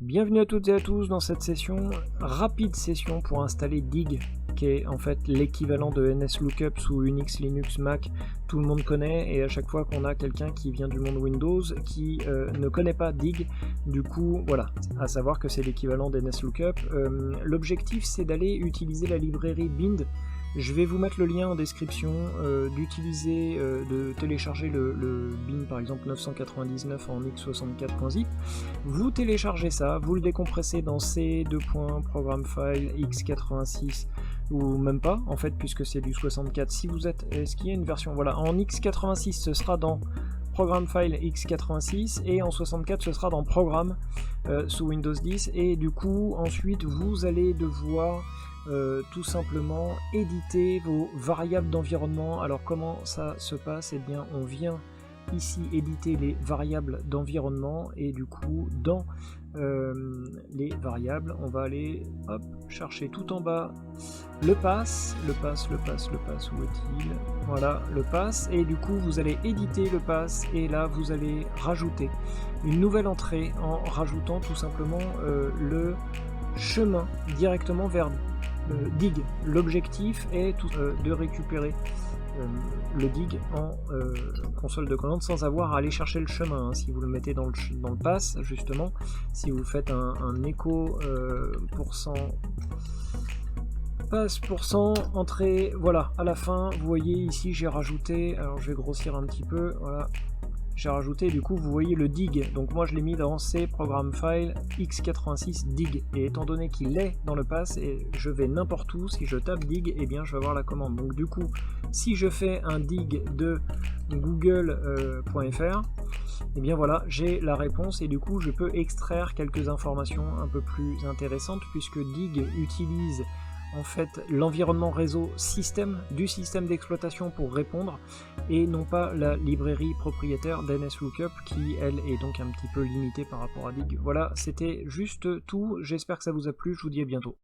Bienvenue à toutes et à tous dans cette rapide session pour installer Dig, qui est en fait l'équivalent de NSLOOKUP sous Unix, Linux, Mac, tout le monde connaît, et à chaque fois qu'on a quelqu'un qui vient du monde Windows qui ne connaît pas Dig, du coup voilà, à savoir que c'est l'équivalent d'NSLOOKUP. L'objectif c'est d'aller utiliser la librairie Bind. Je vais vous mettre le lien en description, de télécharger le bin par exemple 999 en x64.zip. Vous téléchargez ça, vous le décompressez dans c:"program file x86 ou même pas en fait puisque c'est du 64. Si vous êtes, est-ce qu'il y a une version, voilà, en x86 ce sera dans program file x86 et en 64 ce sera dans programme sous Windows 10, et du coup ensuite vous allez devoir tout simplement éditer vos variables d'environnement. Alors comment ça se passe? Eh bien on vient ici éditer les variables d'environnement, et du coup dans les variables on va aller hop, chercher tout en bas le pass, où est-il? Voilà, le pass, et du coup vous allez éditer le pass, et là vous allez rajouter une nouvelle entrée en rajoutant tout simplement le chemin directement vers Dig. L'objectif est de récupérer le Dig en console de commande sans avoir à aller chercher le chemin, hein. Si vous le mettez dans le pass, justement, si vous faites un écho pass entrée, voilà, à la fin, vous voyez ici j'ai rajouté, alors je vais grossir un petit peu, voilà, j'ai rajouté, du coup vous voyez le Dig, donc moi je l'ai mis dans C program file x86 Dig, et étant donné qu'il est dans le pass et je vais n'importe où, si je tape Dig, et bien je vais avoir la commande. Donc du coup si je fais un Dig de google.fr, et bien voilà, j'ai la réponse, et du coup je peux extraire quelques informations un peu plus intéressantes puisque Dig utilise en fait l'environnement réseau système du système d'exploitation pour répondre, et non pas la librairie propriétaire d'NSLOOKUP qui elle est donc un petit peu limitée par rapport à Dig. Voilà, c'était juste tout, j'espère que ça vous a plu, je vous dis à bientôt.